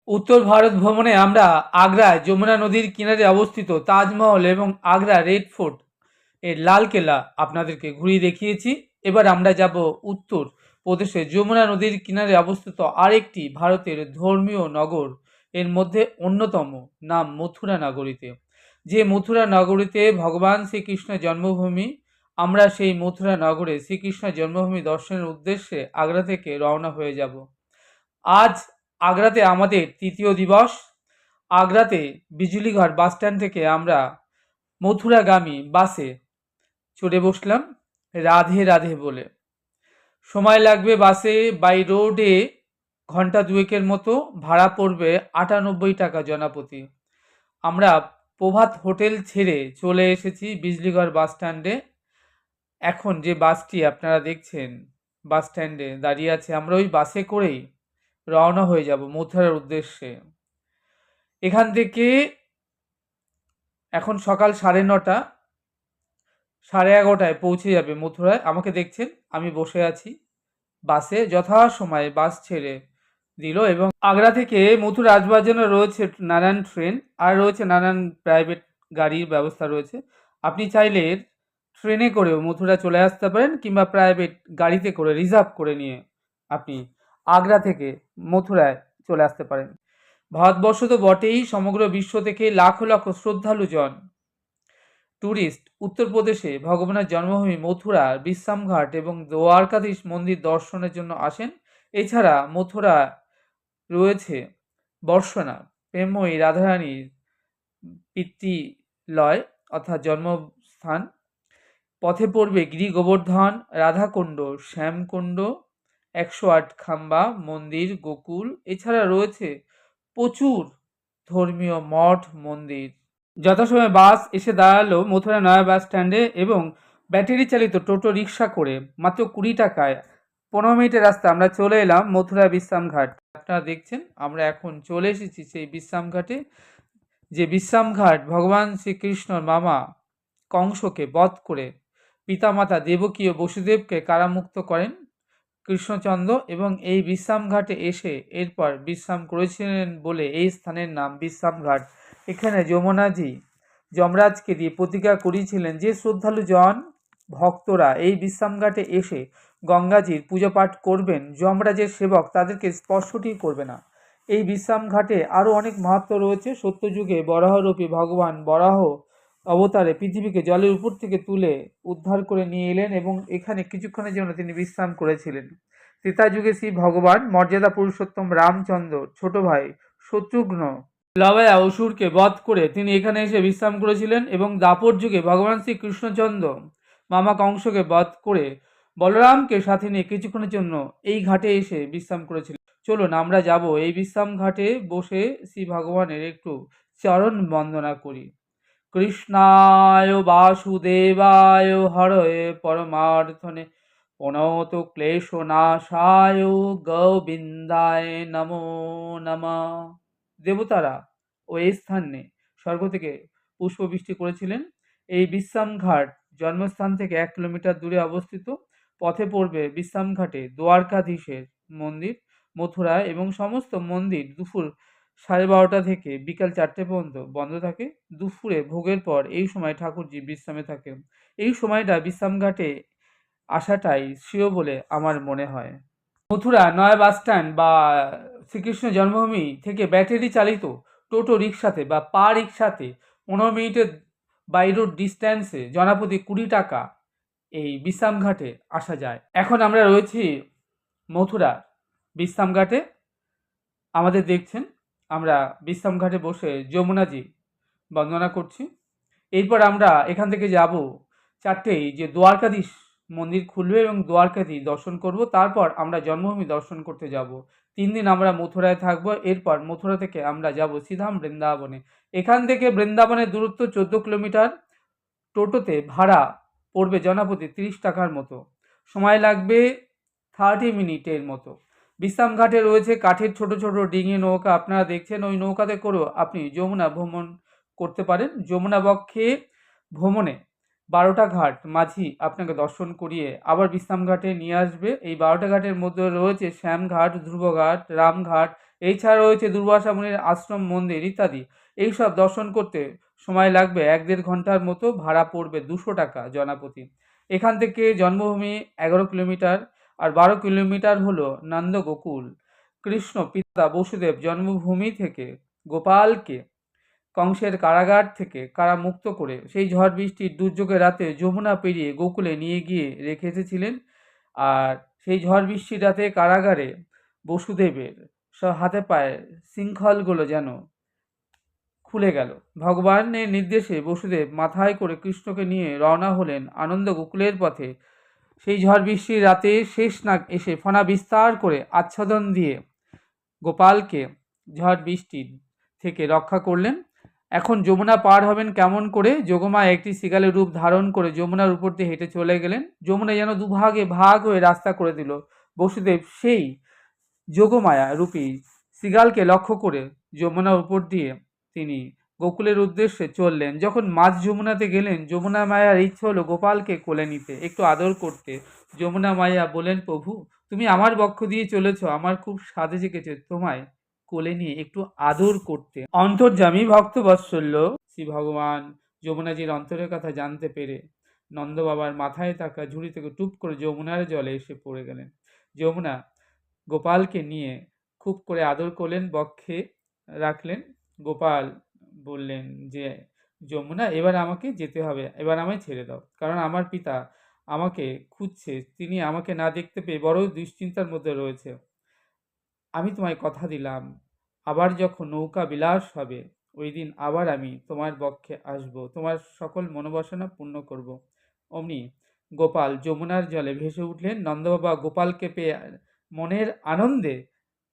উত্তর ভারত ভ্রমণে আমরা আগ্রায় যমুনা নদীর কিনারে অবস্থিত তাজমহল এবং আগ্রা রেড ফোর্ট এর লাল কেল্লা আপনাদেরকে ঘুরিয়ে দেখিয়েছি। এবার আমরা যাব উত্তর প্রদেশে যমুনা নদীর কিনারে অবস্থিত আরেকটি ভারতের ধর্মীয় নগর এর মধ্যে অন্যতম, নাম মথুরা নগরীতে। যে মথুরা নগরীতে ভগবান শ্রীকৃষ্ণের জন্মভূমি, আমরা সেই মথুরা নগরে শ্রীকৃষ্ণের জন্মভূমি দর্শনের উদ্দেশ্যে আগ্রা থেকে রওনা হয়ে যাব। আজ আগ্রাতে আমাদের তৃতীয় দিবস। আগ্রাতে বিজুলিঘাট বাসস্ট্যান্ড থেকে আমরা মথুরাগামী বাসে চড়ে বসলাম রাধে রাধে বলে। সময় লাগবে বাসে বাই রোডে ঘন্টা দুয়েকের মতো, ভাড়া পড়বে ৯৮ টাকা জনাপ্রতি। আমরা প্রভাত হোটেল ছেড়ে চলে এসেছি বিজলিগড় বাস স্ট্যান্ডে। এখন যে বাসটি আপনারা দেখছেন বাস স্ট্যান্ডে দাঁড়িয়ে আছে, আমরা ওই বাসে করেই রওনা হয়ে যাব মথুরার উদ্দেশ্যে। এখান থেকে এখন সকাল ৯:৩০, 11:30টায় পৌঁছে যাবে মথুরায়। আমাকে দেখছেন, আমি বসে আছি বাসে। যথাসময়ে বাস ছেড়ে দিল এবং আগ্রা থেকে মথুরা আসবার জন্য রয়েছে নানান ট্রেন, আর রয়েছে নানান প্রাইভেট গাড়ির ব্যবস্থা রয়েছে। আপনি চাইলে ট্রেনে করেও মথুরা চলে আসতে পারেন, কিংবা প্রাইভেট গাড়িতে করে রিজার্ভ করে নিয়ে আপনি আগ্রা থেকে মথুরায় চলে আসতে পারেন। ভারতবর্ষ তো বটেই, সমগ্র বিশ্ব থেকে লাখ লাখ শ্রদ্ধালু জন ট্যুরিস্ট উত্তরপ্রদেশে ভগবানের জন্মভূমি মথুরা, বিশ্রামঘাট এবং দ্বারকাধীশ মন্দির দর্শনের জন্য আসেন। এছাড়া মথুরা রয়েছে বর্ষনা, প্রেমময়ী রাধারানীর পিতৃলয় অর্থাৎ জন্মস্থান। পথে পড়বে গিরি গোবর্ধন, রাধাকুণ্ড, শ্যামকুণ্ড, ১০৮ খাম্বা মন্দির, গোকুল। এছাড়া রয়েছে প্রচুর ধর্মীয় মঠ মন্দির। যথাসময়ে বাস এসে দাঁড়ালো মথুরা নয়া বাস স্ট্যান্ডে এবং ব্যাটারি চালিত টোটো রিক্সা করে মাত্র ২০ টাকায় ১৫ মিনিটের রাস্তা আমরা চলে এলাম মথুরা বিশ্রামঘাট। আপনারা দেখছেন আমরা এখন চলে এসেছি সেই বিশ্রামঘাটে, যে বিশ্রামঘাট ভগবান শ্রীকৃষ্ণর মামা কংসকে বধ করে পিতামাতা দেবকী ও বসুদেবকে কারামুক্ত করেন কৃষ্ণচন্দ্র, এবং এই বিশ্রামঘাটে এসে এরপর বিশ্রাম করেছিলেন বলে এই স্থানের নাম বিশ্রামঘাট। এখানে যমুনাজি যমরাজকে দিয়ে প্রতিজ্ঞা করিয়েছিলেন যে শ্রদ্ধালু জন ভক্তরা এই বিশ্রামঘাটে এসে গঙ্গাজির পুজো পাঠ করবেন, যমরাজের সেবক তাদেরকে স্পর্শটি করবে না। এই বিশ্রামঘাটে আরও অনেক মাহাত্ম্য রয়েছে। সত্যযুগে বরাহরূপী ভগবান বরাহ অবতারে পৃথিবীকে জলের উপর থেকে তুলে উদ্ধার করে নিয়ে এলেন এবং এখানে কিছুক্ষণের জন্য তিনি বিশ্রাম করেছিলেন। ত্রেতা যুগে শ্রী ভগবান মর্যাদা পুরুষোত্তম রামচন্দ্র ছোট ভাই শত্রুঘ্ন লবায়া অসুরকে বধ করে তিনি এখানে এসে বিশ্রাম করেছিলেন, এবং দাপর যুগে ভগবান শ্রী কৃষ্ণচন্দ্র মামা কংসকে বধ করে বলরামকে সাথে নিয়ে কিছুক্ষণের জন্য এই ঘাটে এসে বিশ্রাম করেছিলেন। চলুন আমরা যাব এই বিশ্রাম ঘাটে বসে শ্রী ভগবানের একটু চরণ বন্দনা করি। কৃষ্ণায় বাসুদেবায় হরয়ে পরমার্থনে প্রণত ক্লেশনাশায় গোবিন্দায় নমো নমঃ। দেবতারা ও এই স্থানে স্বর্গ থেকে পুষ্পবৃষ্টি করেছিলেন। এই বিশ্রামঘাট জন্মস্থান থেকে ১ কিলোমিটার দূরে অবস্থিত। পথে পড়বে বিশ্রামঘাটে দ্বারকাধীশের মন্দির মথুরায়, এবং সমস্ত মন্দির দুপুর 12:30 থেকে বিকাল 4টে পর্যন্ত বন্ধ থাকে। দুপুরে ভোগের পর এই সময় ঠাকুরজি বিশ্রামে থাকেন। এই সময়টা বিশ্রামঘাটে আসাটাই শ্রেয় বলে আমার মনে হয়। মথুরা নয়া বাস স্ট্যান্ড বা শ্রীকৃষ্ণ জন্মভূমি থেকে ব্যাটারি চালিত টোটো রিক্সাতে বা পা রিক্সাতে ১৫ মিনিটের বাই রোড ডিস্ট্যান্সে জনাপ্রতি ২০ টাকা এই বিশ্রামঘাটে আসা যায়। এখন আমরা রয়েছি মথুরা বিশ্রামঘাটে। আমাদের দেখছেন আমরা বিশ্রামঘাটে বসে যমুনাজি বন্দনা করছি। এরপর আমরা এখান থেকে যাব 4টেই যে দ্বারকাধীশ মন্দির খুলবে এবং দ্বারকাধীশ দর্শন করব। তারপর আমরা জন্মভূমি দর্শন করতে যাব। 3 দিন আমরা মথুরায় থাকবো। এরপর মথুরা থেকে আমরা যাব সিধাম বৃন্দাবনে। এখান থেকে বৃন্দাবনের দূরত্ব 14 কিলোমিটার। টোটোতে ভাড়া পড়বে জনাপ্রতি 30 টাকার মতো। সময় লাগবে 30 মিনিটের মতো। বিশ্রামঘাটে রয়েছে কাঠের ছোট ছোট ডিঙি নৌকা, আপনারা দেখছেন। ওই নৌকাতে করেও আপনি যমুনা ভ্রমণ করতে পারেন। যমুনা বক্ষে ভ্রমণে 12টা ঘাট মাঝি আপনাকে দর্শন করিয়ে আবার বিশ্রামঘাটে নিয়ে আসবে। এই 12টা ঘাটের মধ্যে রয়েছে শ্যামঘাট, ধ্রুবঘাট, রামঘাট, এছাড়া রয়েছে দুর্বাসা মুনির আশ্রম, মন্দির ইত্যাদি। এইসব দর্শন করতে সময় লাগবে 1-1.5 ঘন্টার মতো, ভাড়া পড়বে 200 টাকা জনাপ্রতি। এখান থেকে জন্মভূমি 11 কিলোমিটার, আর 12 কিলোমিটার হলো নন্দগোকুল। কৃষ্ণ পিতা বসুদেব জন্মভূমি থেকে গোপালকে কংসের কারাগার থেকে কারামুক্ত করে সেই ঝড় বৃষ্টির দুর্যোগের রাতে যমুনা পেরিয়ে গোকুলে নিয়ে গিয়ে রেখে এসেছিলেন। আর সেই ঝড় বৃষ্টির রাতে কারাগারে বসুদেবের সব হাতে পায়ে শৃঙ্খলগুলো যেন খুলে গেল। ভগবানের নির্দেশে বসুদেব মাথায় করে কৃষ্ণকে নিয়ে রওনা হলেন আনন্দ গোকুলের পথে। সেই ঝড় বৃষ্টির রাতে শেষনাগ এসে ফণা বিস্তার করে আচ্ছাদন দিয়ে গোপালকে ঝড় বৃষ্টির থেকে রক্ষা করলেন। এখন যমুনা পার হবেন কেমন করে? যোগমা একটি শৃগালের রূপ ধারণ করে যমুনার উপর দিয়ে হেঁটে চলে গেলেন। যমুনা যেন দুভাগে ভাগ হয়ে রাস্তা করে দিল। বসুদেব সেই যোগমায়া রূপী শৃগালকে লক্ষ্য করে যমুনার উপর দিয়ে তিনি গোকুলের উদ্দেশ্যে চললেন। যখন মাঝ যমুনাতে গেলেন, যমুনা মায়ার ইচ্ছে হলো গোপালকে কোলে নিতে, একটু আদর করতে। যমুনা মায়া বলেন, প্রভু তুমি আমার বক্ষ দিয়ে চলেছ, আমার খুব সাধে জেগেছে তোমায় কোলে নিয়ে একটু আদর করতে। অন্তর্যামী ভক্তবৎসল্য শ্রী ভগবান যমুনাজির অন্তরের কথা জানতে পেরে নন্দ বাবার মাথায় থাকা ঝুড়ি থেকে টুপ করে যমুনার জলে এসে পড়ে গেলেন। যমুনা গোপালকে নিয়ে খুব করে আদর করলেন, বক্ষে রাখলেন। গোপাল বললেন যে, যমুনা এবার আমাকে যেতে হবে, এবার আমায় ছেড়ে দাও, কারণ আমার পিতা আমাকে খুঁজছে, তিনি আমাকে না দেখতে পেয়ে বড় দুশ্চিন্তার মধ্যে রয়েছে। আমি তোমায় কথা দিলাম, আবার যখন নৌকা বিলাস হবে ওই দিন আবার আমি তোমার বক্ষে আসব, তোমার সকল মনোবাসনা পূর্ণ করব। অমনি গোপাল যমুনার জলে ভেসে উঠলেন। নন্দবাবা গোপালকে পেয়ে মনের আনন্দে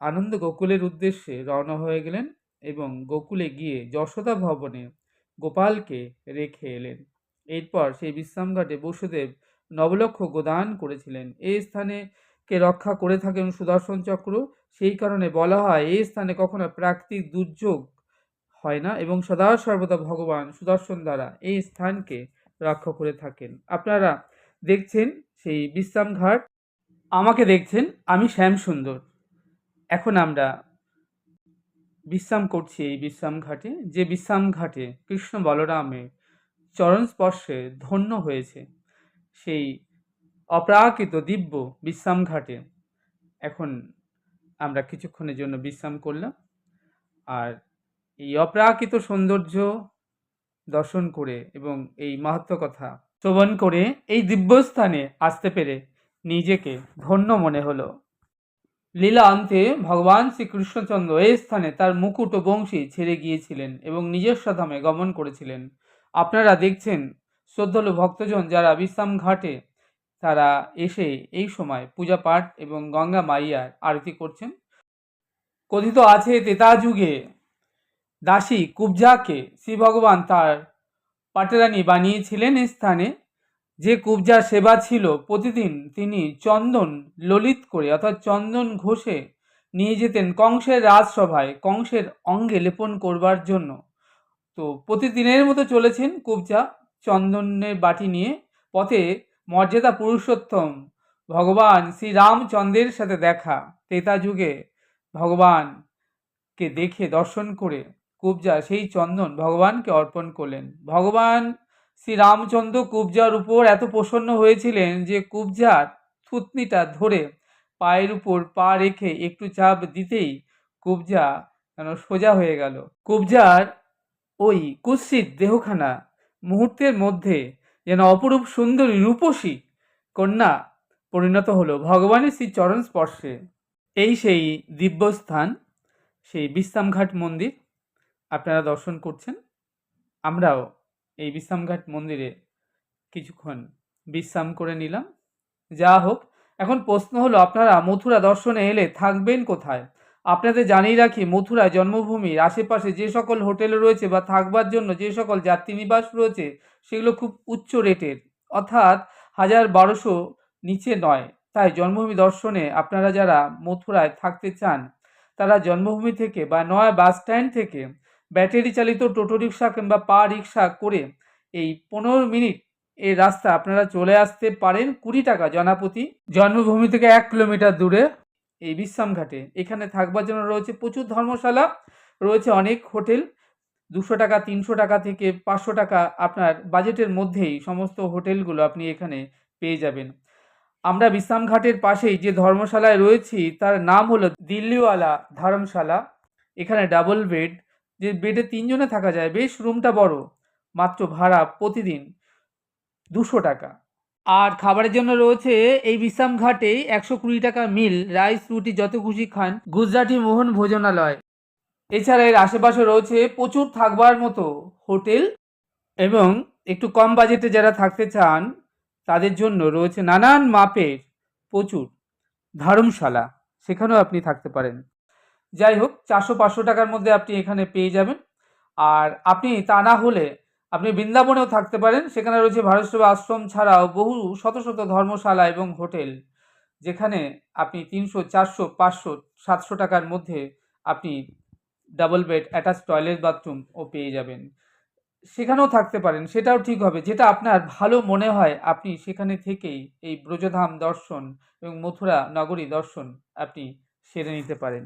আনন্দ গোকুলের উদ্দেশ্যে রওনা হয়ে গেলেন এবং গোকুলে গিয়ে যশোদা ভবনে গোপালকে রেখে এলেন। এরপর সেই বিশ্রামঘাটে বসুদেব নবলক্ষ গোদান করেছিলেন। এই স্থানে কে রক্ষা করে থাকেন সুদর্শন চক্র। সেই কারণে বলা হয় এই স্থানে কখনো প্রাকৃতিক দুর্যোগ হয় না এবং সদা সর্বদা ভগবান সুদর্শন দ্বারা এই স্থানকে রক্ষা করে থাকেন। আপনারা দেখছেন সেই বিশ্রামঘাট, আমাকে দেখছেন, আমি শ্যাম সুন্দর। এখন আমরা বিশ্রাম করছি এই বিশ্রাম ঘাটে, যে বিশ্রাম ঘাটে কৃষ্ণ বলরামের চরণ স্পর্শে ধন্য হয়েছে, সেই অপ্রাকৃত দিব্য বিশ্রাম ঘাটে এখন আমরা কিছুক্ষণের জন্য বিশ্রাম করলাম। আর এই অপ্রাকৃত সৌন্দর্য দর্শন করে এবং এই মাহাত্ম্য কথা শ্রবণ করে এই দিব্যস্থানে আসতে পেরে নিজেকে ধন্য মনে হলো। লীলা অন্তে ভগবান শ্রীকৃষ্ণচন্দ্র এই স্থানে তার মুকুট ও বংশী ছেড়ে গিয়েছিলেন এবং নিজস্ব ধামে গমন করেছিলেন। আপনারা দেখছেন শ্রদ্ধালু ভক্তজন যারা বিশ্রাম ঘাটে তারা এসে এই সময় পূজা পাঠ এবং গঙ্গা মাইয়ার আরতি করছেন। কথিত আছে ত্রেতা যুগে দাসী কুবজাকে শ্রী ভগবান তার পাটেরানী বানিয়েছিলেন। এই স্থানে যে কুবজার সেবা ছিল, প্রতিদিন তিনি চন্দন ললিত করে অর্থাৎ চন্দন ঘষে নিয়ে যেতেন কংসের রাজসভায় কংসের অঙ্গে লেপন করবার জন্য। তো প্রতিদিনের মতো চলেছেন কুবজা চন্দনের বাটি নিয়ে। পথে মর্যাদা পুরুষোত্তম ভগবান শ্রীরামচন্দ্রের সাথে দেখা। ত্রেতা যুগে ভগবানকে দেখে দর্শন করে কুবজা সেই চন্দন ভগবানকে অর্পণ করলেন। ভগবান শ্রীরামচন্দ্র কুবজার উপর এত প্রসন্ন হয়েছিলেন যে কুবজার থুতনিটা ধরে পায়ের উপর পা রেখে একটু চাপ দিতেই কুবজা যেন সোজা হয়ে গেল। কুবজার ওই কুৎসিত দেহখানা মুহূর্তের মধ্যে যেন অপরূপ সুন্দরী রূপসী কন্যা পরিণত হলো ভগবানের শ্রী চরণ স্পর্শে। এই সেই দিব্যস্থান, সেই বিশ্রামঘাট মন্দির আপনারা দর্শন করছেন। আমরাও এই বিশ্রামঘাট মন্দিরে কিছুক্ষণ বিশ্রাম করে নিলাম। যা হোক, এখন প্রশ্ন হলো আপনারা মথুরা দর্শনে এলে থাকবেন কোথায়? আপনাদের জানিয়ে রাখি, মথুরা জন্মভূমির আশেপাশে যে সকল হোটেল রয়েছে বা থাকবার জন্য যে সকল যাত্রী নিবাস রয়েছে সেগুলো খুব উচ্চ রেটের, অর্থাৎ 1000-1200 নিচে নয়। তাই জন্মভূমি দর্শনে আপনারা যারা মথুরায় থাকতে চান তারা জন্মভূমি থেকে বা নয়া বাস স্ট্যান্ড থেকে ব্যাটারি চালিত টোটো রিক্সা কিংবা পা রিক্সা করে এই 15 মিনিট এই রাস্তা আপনারা চলে আসতে পারেন 20 টাকা জনাপ্রতি। জন্মভূমি থেকে 1 কিলোমিটার দূরে এই বিশ্রামঘাটে। এখানে থাকবার জন্য রয়েছে প্রচুর ধর্মশালা, রয়েছে অনেক হোটেল। 200 টাকা, 300 টাকা থেকে 500 টাকা আপনার বাজেটের মধ্যেই সমস্ত হোটেলগুলো আপনি এখানে পেয়ে যাবেন। আমরা বিশ্রামঘাটের পাশেই যে ধর্মশালায় রয়েছি তার নাম হলো দিল্লিওয়ালা ধর্মশালা। এখানে ডাবল বেড, যে বেডে 3 জনে থাকা যায়, বেশ রুমটা বড়। মাত্র ভাড়া প্রতিদিন 200 টাকা। আর খাবারের জন্য রয়েছে এই বিশ্রামঘাটেই 120 টাকা মিল, রাইস রুটি যত খুশি খান, গুজরাটি মোহন ভোজনালয়। এছাড়া এর আশেপাশে রয়েছে প্রচুর থাকবার মতো হোটেল, এবং একটু কম বাজেটে যারা থাকতে চান তাদের জন্য রয়েছে নানান মাপের প্রচুর ধর্মশালা, সেখানেও আপনি থাকতে পারেন। যাই হোক, 400-500 টাকার মধ্যে আপনি এখানে পেয়ে যাবেন। আর আপনি তা না হলে আপনি বৃন্দাবনেও থাকতে পারেন। সেখানে রয়েছে ভারতসেবা আশ্রম ছাড়াও বহু শত শত ধর্মশালা এবং হোটেল, যেখানে আপনি 300, 400, 500, 700 টাকার মধ্যে আপনি ডাবল বেড, অ্যাটাচ টয়লেট, বাথরুমও পেয়ে যাবেন। সেখানেও থাকতে পারেন, সেটাও ঠিক হবে। যেটা আপনার ভালো মনে হয় আপনি সেখানে থেকেই এই ব্রজধাম দর্শন এবং মথুরা নগরী দর্শন আপনি সেরে নিতে পারেন।